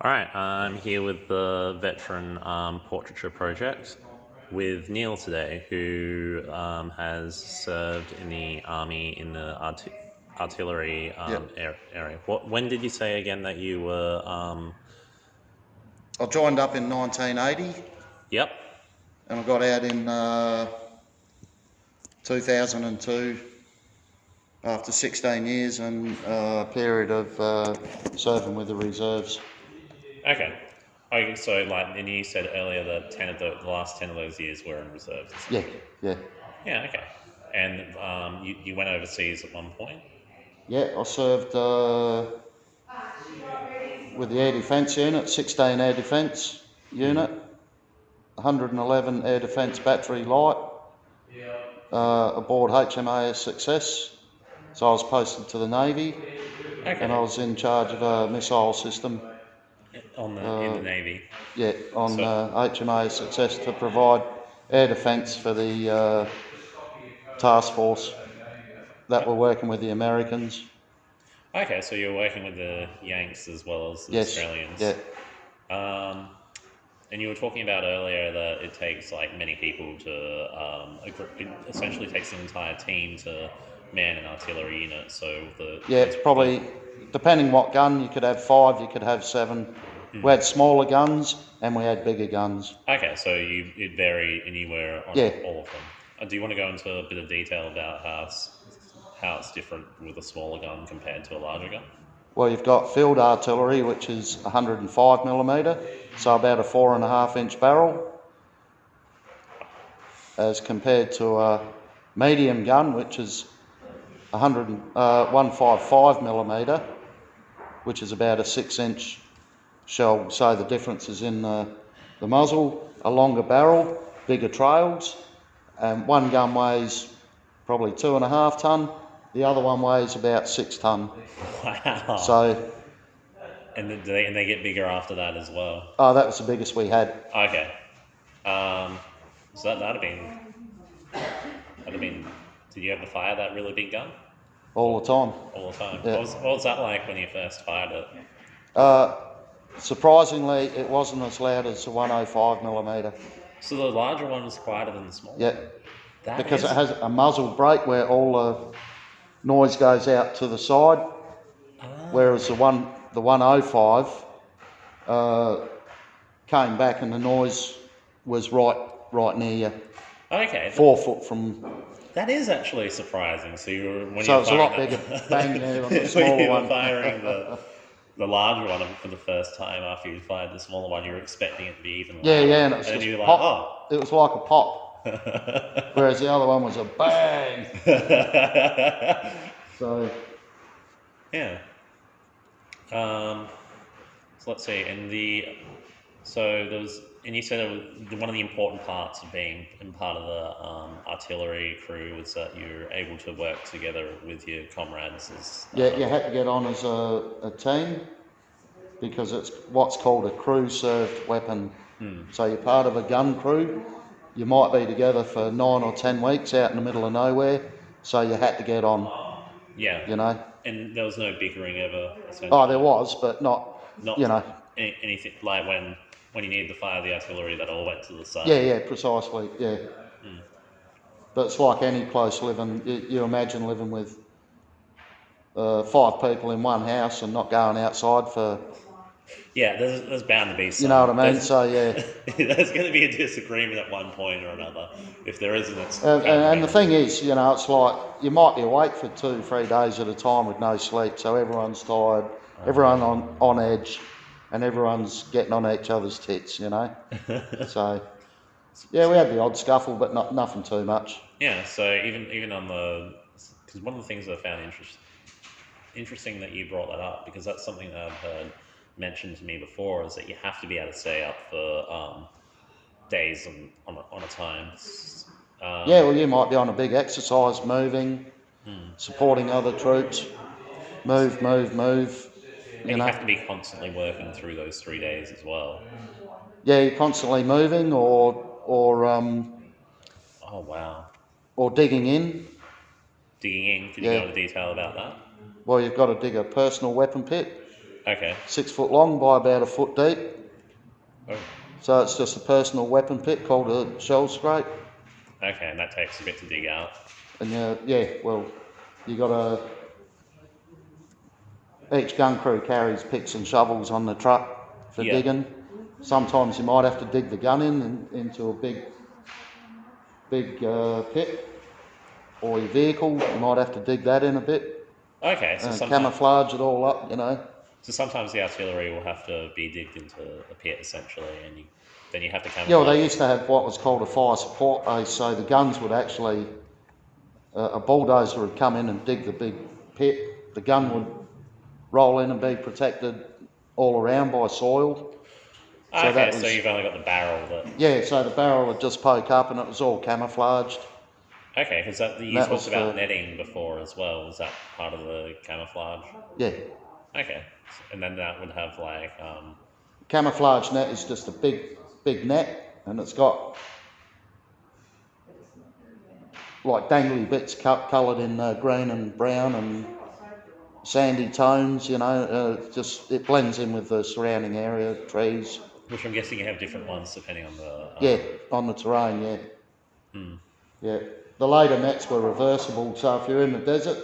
All right, I'm here with the Veteran Portraiture Project with Neil today, who has served in the Army in the artillery Yep. area. When did you say again that you were? I joined up in 1980 Yep. and I got out in 2002 after 16 years and a period of serving with the reserves. Okay. Okay, so and you said earlier that the last 10 of those years were in reserves. Yeah, yeah. Yeah. Okay. And you went overseas at one point. Yeah, I served with the Air Defence Unit, 16 Air Defence Unit, 111 Air Defence Battery Light, aboard HMAS Success. So I was posted to the Navy Okay. and I was in charge of a missile system. In the Navy. Yeah, on So- HMAS Success to provide air defence for the task force that were working with the Americans. Okay, so you're working with the Yanks as well as the Yes, Australians. yeah. And you were talking about earlier that it takes many people to it essentially takes an entire team to man an artillery unit. So It's probably, depending what gun, you could have 5, you could have 7. We had smaller guns and we had bigger guns. Okay, so it varied anywhere on Yeah. all of them. Do you want to go into a bit of detail about how it's different with a smaller gun compared to a larger gun? Well, you've got field artillery, which is 105mm, so about a 4.5-inch barrel, as compared to a medium gun, which is 155mm, which is about a 6-inch shell. So the difference is in the muzzle, a longer barrel, bigger trails, and one gun weighs probably 2.5 tonne, the other one weighs about 6 tonne. Wow. So, and they get bigger after that as well. that was the biggest we had. Okay. So that'd have been. Did you ever fire that really big gun? All the time. All the time. Yeah. What was that like when you first fired it? Surprisingly, it wasn't as loud as the 105mm. So the larger one was quieter than the small one? Yeah, That because is- it has a muzzle brake where all the noise goes out to the side, whereas the 105 came back and the noise was right near you, Okay. 4 foot from. That is actually surprising. So So it's a lot bigger bang there on the when smaller you were one. firing the larger one for the first time after you fired the smaller one, you were expecting it to be even louder. Yeah, and it was and just you were pop. like, It was like a pop, oh. whereas the other one was a bang. So Yeah. So let's see. So there was, and you said one of the important parts of being part of the artillery crew was that you're able to work together with your comrades. yeah, you had to get on as a team because it's what's called a crew served weapon. So you're part of a gun crew. You might be together for 9 or 10 weeks out in the middle of nowhere. So you had to get on. Yeah. You know. And there was no bickering ever. Oh, there was, but not you know. Anything like when you needed to fire the artillery, that all went to the side. Yeah, precisely. Yeah. But it's like any close living. You imagine living with 5 people in one house and not going outside for. Yeah, there's bound to be some. You know what I mean? So yeah. There's going to be a disagreement at one point or another. If there isn't, it's. And the thing is, it's like you might be awake for 2-3 days at a time with no sleep, so everyone's tired, everyone on edge, and everyone's getting on each other's tits, So, yeah, we had the odd scuffle, but nothing too much. Yeah, so even on because one of the things I found interesting that you brought that up, because that's something that I've heard mentioned to me before, is that you have to be able to stay up for days on a time. Yeah, well, you might be on a big exercise, moving, supporting other troops, move. And you have to be constantly working through those 3 days as well. Yeah, you're constantly moving or Oh wow! or digging in. Digging in. Can you go into detail about that? Well, you've got to dig a personal weapon pit, Okay. 6 foot long by about a foot deep. Oh, So it's just a personal weapon pit called a shell scrape. okay, and that takes a bit to dig out. And you got each gun crew carries picks and shovels on the truck for Yeah. digging. Sometimes you might have to dig the gun into a big pit, or your vehicle, you might have to dig that in a bit Okay, so and sometimes, camouflage it all up, you know. so sometimes the artillery will have to be digged into a pit essentially, and then you have to Yeah, well, camouflage. they used to have what was called a fire support base, so the guns would actually, a bulldozer would come in and dig the big pit, the gun would roll in and be protected all around by soil. So Okay, that so was, you've only got the barrel that. yeah, so the barrel would just poke up and it was all camouflaged. Okay, because you That talked was about for, netting before as well. Was that part of the camouflage? yeah. Okay, and then that would have like Camouflage net is just a big net and it's got like dangly bits coloured in green and brown and sandy tones, you know, it blends in with the surrounding area, trees. which I'm guessing you have different ones depending on the. Yeah, on the terrain, yeah. Hmm. Yeah. The later nets were reversible, so if you're in the desert,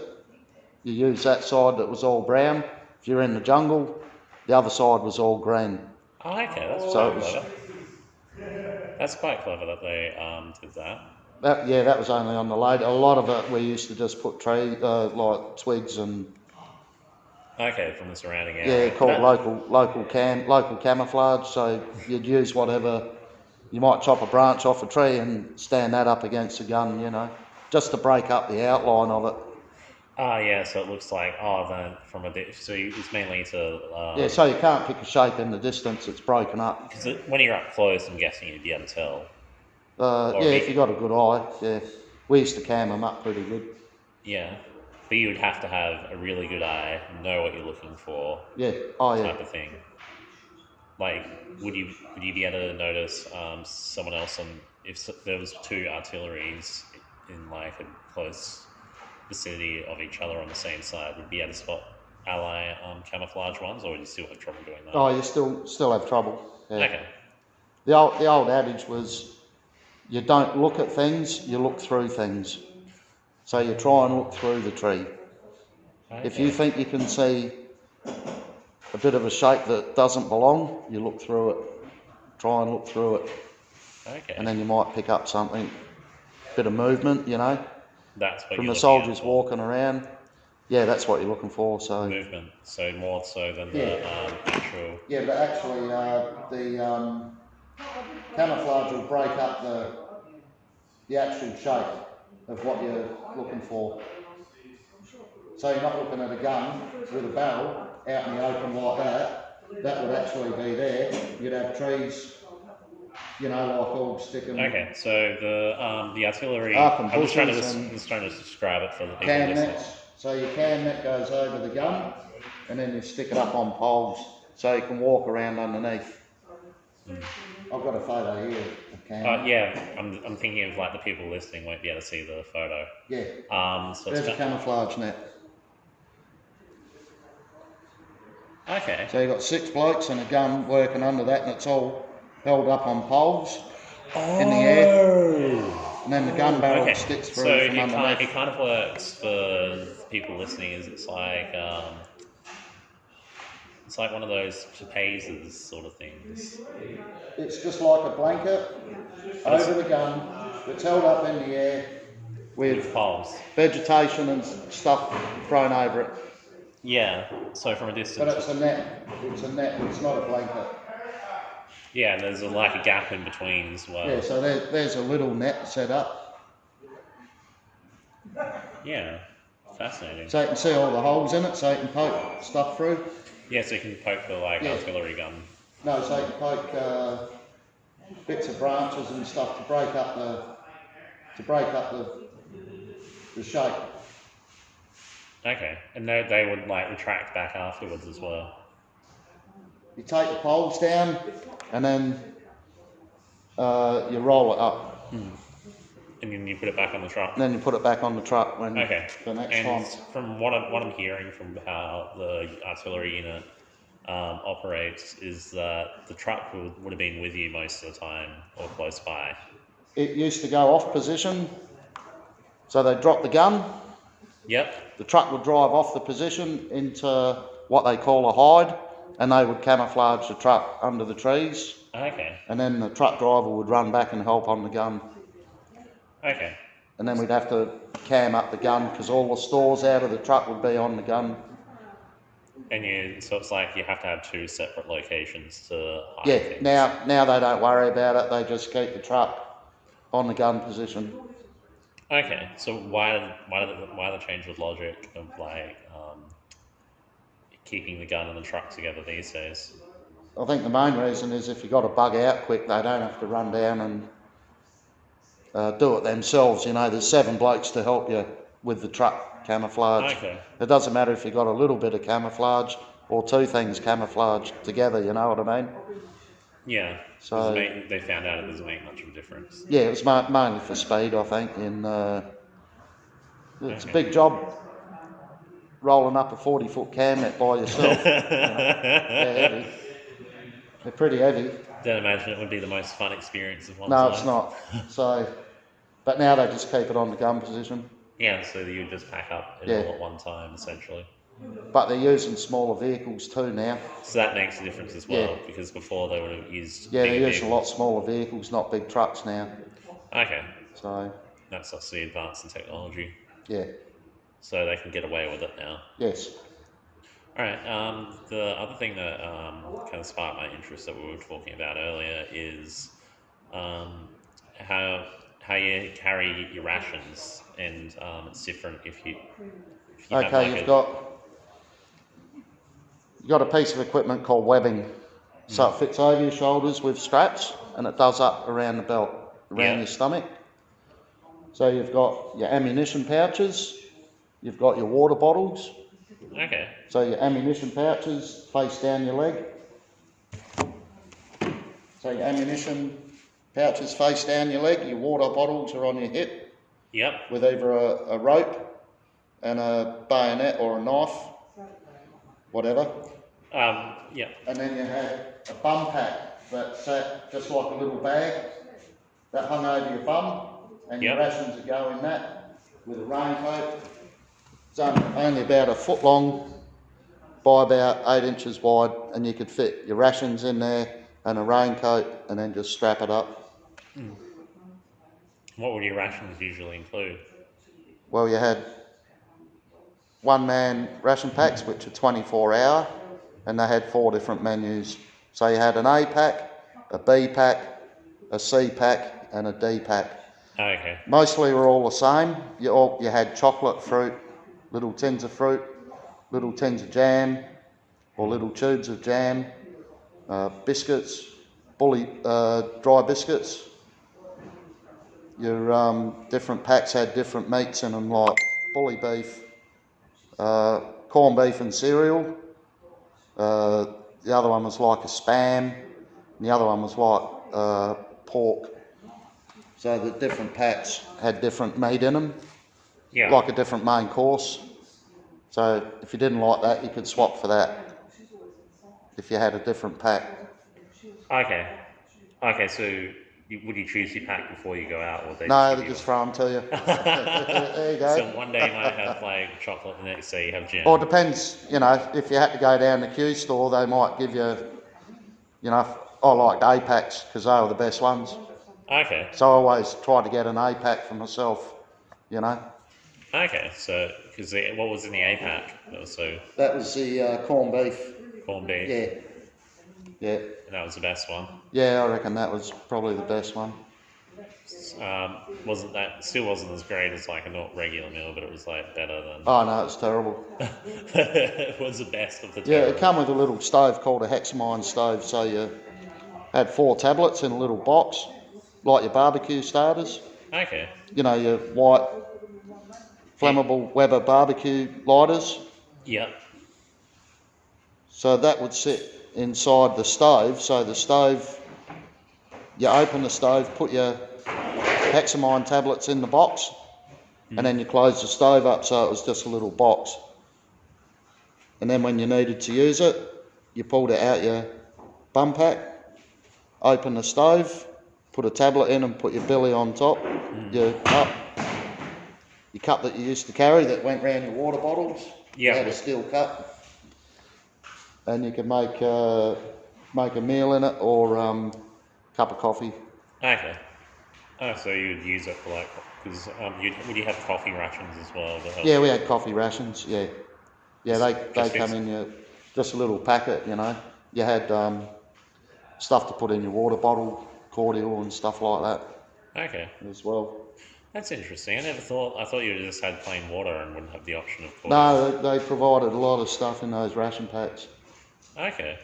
you use that side that was all brown. If you're in the jungle, the other side was all green. Oh, okay, that's So quite it was, clever. That's quite clever that they did that. that was only on the later. A lot of it we used to just put like twigs and Okay, from the surrounding yeah, area. called local camouflage. So you'd use whatever. You might chop a branch off a tree and stand that up against a gun, you know, just to break up the outline of it. Ah, yeah. So it looks like then from so it's mainly to Yeah, so you can't pick a shape in the distance; it's broken up. because when you're up close, I'm guessing you'd be able to tell. Or Yeah, if you got a good eye, yeah, we used to cam them up pretty good. yeah, but you would have to have a really good eye, know what you're looking for, Yeah, oh yeah, type of thing. Like, would you be able to notice someone else on if there was two artilleries in like a close vicinity of each other on the same side, would you be able to spot ally camouflage ones, or would you still have trouble doing that? oh you still have trouble. Yeah. Okay. The old adage was, you don't look at things, you look through things. So you try and look through the tree. If you Okay. think you can see a bit of a shape that doesn't belong, you look through it. Try and look through it, Okay. and then you might pick up something, bit of movement, you know, That's what from you're the looking soldiers at for. walking around. Yeah, that's what you're looking for. So Movement. So more so than the Yeah. actual. yeah, but actually the camouflage will break up the actual shape of what you're looking for. So you're not looking at a gun with a barrel out in the open like that. That would actually be there. You'd have trees, you know, like all sticking. Okay, so the artillery. Up and I'm just trying to bushes and just trying to describe it for the people Cam listening. nets. So your cam net goes over the gun, and then you stick it up on poles so you can walk around underneath. I've got a photo here of cam. Yeah, I'm thinking of like the people listening won't be able to see the photo. Yeah. So There's it's a camouflage net. okay. So you've got 6 blokes and a gun working under that, and it's all held up on poles in the air, and then the gun barrel sticks through So from underneath. it kind of works for people listening. Is it's like one of those trapezes sort of things. It's just like a blanket over the gun that's held up in the air With with poles. vegetation and stuff thrown over it. Yeah. So from a But distance. it's a net. It's not a blanket. Yeah, and there's like a gap in between as well. Yeah, so there's a little net set up. Yeah. Fascinating. So you can see all the holes in it, so you can poke stuff through. Yeah, so you can poke the like Yeah. artillery gun. No, so you can poke bits of branches and stuff to break up the shape. Okay, and they would like retract back afterwards as well. You take the poles down, and then you roll it up. And then you put it back on the truck. And then you put it back on the truck Okay. the next And time. from what I'm hearing from how the artillery unit operates is that the truck would have been with you most of the time or close by. It used to go off position, so they'd drop the gun, Yep. the truck would drive off the position into what they call a hide, and they would camouflage the truck under the trees, Okay. and then the truck driver would run back and help on the gun. Okay. And then we'd have to cam up the gun because all the stores out of the truck would be on the gun. So it's like you have to have two separate locations to hide Yeah, things. now they don't worry about it, they just keep the truck on the gun position. Okay, so why the change of logic of like keeping the gun and the truck together these days? I think the main reason is if you got to bug out quick, they don't have to run down and do it themselves. You know, there's 7 blokes to help you with the truck camouflage. Okay. It doesn't matter if you got a little bit of camouflage or 2 things camouflaged together, you know what I mean? Yeah. So they found out it doesn't make much of a difference. yeah, it was mainly for speed, I think. It's a Okay. big job rolling up a 40-foot cam net by yourself. They're heavy. They're pretty heavy. Don't imagine it would be the most fun experience of one's No, life. it's not. So, but now they just keep it on the gun position. Yeah, so you just pack up it all at one time, essentially. But they're using smaller vehicles too now. So that makes a difference as well, Yeah. because before they would have used Yeah, they're bigger using a lot smaller vehicles, not big trucks now. Okay, So, that's obviously advance in technology, yeah, so they can get away with it now. yes. All right. The other thing that kind of sparked my interest that we were talking about earlier is how you carry your rations, and it's different if you have Okay, like you've got a piece of equipment called webbing. So it fits over your shoulders with straps and it does up around the belt, around your stomach. So you've got your ammunition pouches, you've got your water bottles. Okay. So your ammunition pouches face down your leg. So your ammunition pouches face down your leg, your water bottles are on your hip Yep. with either a rope and a bayonet or a knife, whatever. Yep. And then you had a bum pack that sat just like a little bag that hung over your bum, and your rations would go in that with a raincoat. It's only about 1 foot long by about 8 inches wide, and you could fit your rations in there and a raincoat and then just strap it up. What would your rations usually include? Well, you had 1-man ration packs, which are 24-hour, and they had 4 different menus. So you had an A pack, a B pack, a C pack, and a D pack. Okay. Mostly were all the same. You had chocolate, fruit, little tins of fruit, little tins of jam, or little tubes of jam, biscuits, dry biscuits. Your different packs had different meats in them, like bully beef, corned beef and cereal. The other one was like a spam, and the other one was like pork. So the different packs had different meat in them, like a different main course. So if you didn't like that, you could swap for that if you had a different pack. Okay. Okay, so would you choose your pack before you go out, or No, they just throw them to you. There you go. So one day you might have like chocolate, the next day you have jam. Or it depends, if you had to go down the Q store, they might give you, I liked A packs because they were the best ones. Okay. So I always try to get an A pack for myself, Okay, so because what was in the A pack? That was the corned beef. Corned beef. Yeah. And that was the best one. Yeah, I reckon that was probably the best one. Still wasn't as great as like a regular meal, but it was like better than. Oh no, it's terrible. It was the best of the. Yeah, it came with a little stove called a hexamine stove, so you had 4 tablets in a little box, like your barbecue starters. Okay. Your white flammable Weber barbecue lighters. Yep. So that would sit inside the stove. So the stove, you open the stove, put your hexamine tablets in the box, and then you close the stove up so it was just a little box. And then when you needed to use it, you pulled it out your bum pack, open the stove, put a tablet in and put your billy on top, your cup that you used to carry that went round your water bottles. You had a steel cup, and you could make a meal in it or cup of coffee. Okay. Oh, so you'd use it for like, because would you have coffee rations as well to help? Yeah, we had coffee rations. Yeah, they come in just a little packet. You know, you had stuff to put in your water bottle, cordial and stuff like that. Okay. As well. That's interesting. I thought you just had plain water and wouldn't have the option of cordial. No, they provided a lot of stuff in those ration packs. Okay.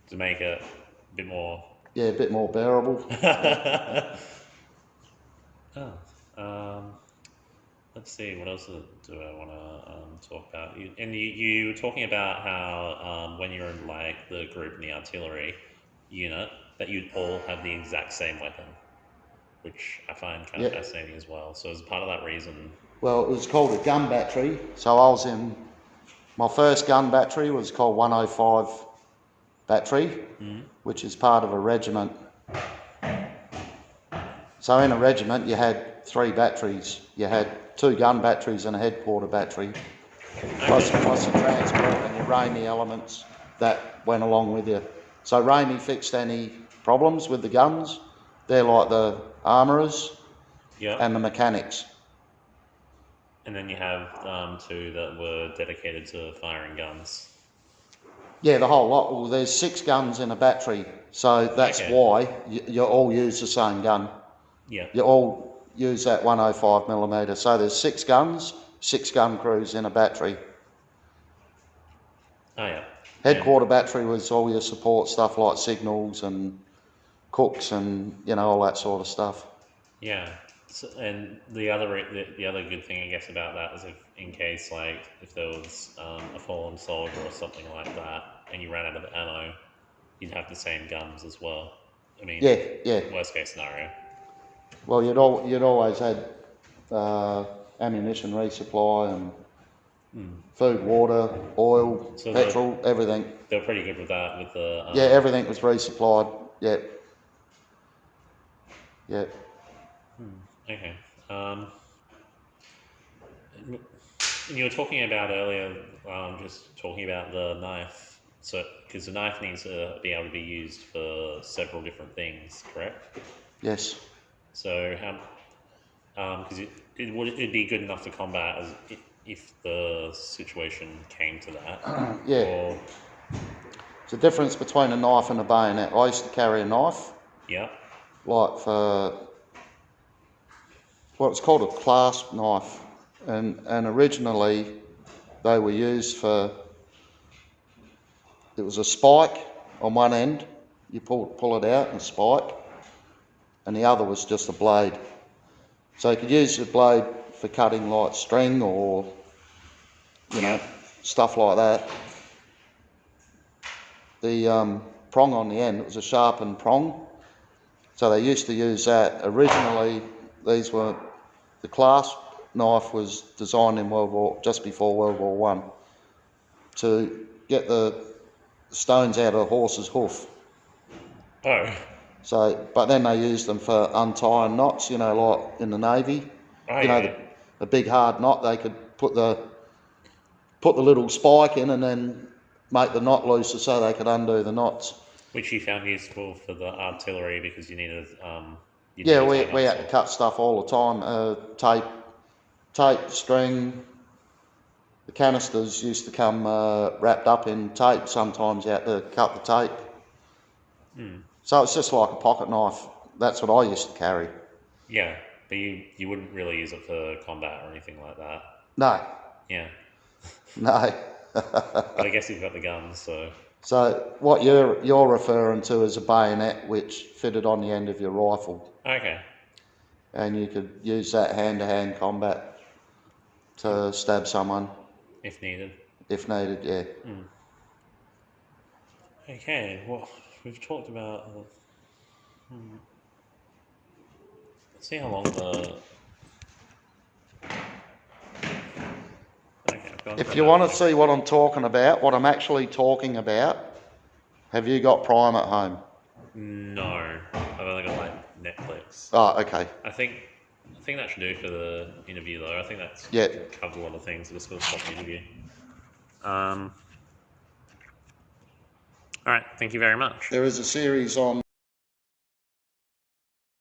To make it a bit more. Yeah, a bit more bearable. Let's see. What else do I want to talk about? You were talking about how when you're in like the group in the artillery unit, that you'd all have the exact same weapon, which I find kind of fascinating as well. So as part of that reason. Well, it was called a gun battery. So I was in my first gun battery was called 105 battery, which is part of a regiment. So in a regiment, you had 3 batteries. You had 2 gun batteries and a headquarter battery, plus the transport and your RAMI elements that went along with you. So RAMI fixed any problems with the guns. They're like the armourers and the mechanics. And then you have 2 that were dedicated to firing guns. Yeah, the whole lot. Well, there's 6 guns in a battery, so that's why you all use the same gun. Yeah. You all use that 105mm. So there's 6 guns, 6 gun crews in a battery. Oh yeah. Headquarter battery was all your support stuff like signals and cooks and all that sort of stuff. Yeah. So, and the other good thing I guess about that is in case like if there was a fallen soldier or something like that and you ran out of ammo, you'd have the same guns as well. I mean, worst case scenario. Well, you'd always had ammunition resupply and food, water, oil, petrol, everything. They were pretty good with that. With the everything was resupplied. Yeah. Yeah. Okay. And you were talking about earlier, just talking about the knife. So, because the knife needs to be able to be used for several different things, correct? Yes. So, because it'd be good enough for combat if the situation came to that. Yeah. Or, there's a difference between a knife and a bayonet. I used to carry a knife. Yeah. Like for what's called a clasp knife, and originally they were used for. It was a spike on one end. You pull it out and a spike, and the other was just a blade. So you could use the blade for cutting like string or stuff like that. The prong on the end, it was a sharpened prong. So they used to use that. Originally, the clasp knife was designed in just before World War One to get the stones out of a horse's hoof. Oh. So, but then they used them for untying knots, like in the Navy. Oh, the big hard knot, they could put the little spike in and then make the knot looser so they could undo the knots. Which you found useful for the artillery because you needed. We had to cut stuff all the time. Tape, string. The canisters used to come wrapped up in tape. Sometimes you had to cut the tape. So it's just like a pocket knife. That's what I used to carry. Yeah, but you wouldn't really use it for combat or anything like that. No. Yeah. No. But I guess you've got the guns, so. So what you're referring to is a bayonet which fitted on the end of your rifle. Okay. And you could use that hand-to-hand combat to stab someone. If needed. If needed, yeah. Okay, well, we've talked about... Let's see how long the... If you want to see what I'm talking about, what I'm actually talking about, Have you got Prime at home? No, I've only got like Netflix. Oh, okay. I think that should do for the interview though. I think that's Yeah. covers a lot of things. I just got to stop the interview. All right, thank you very much. There is a series on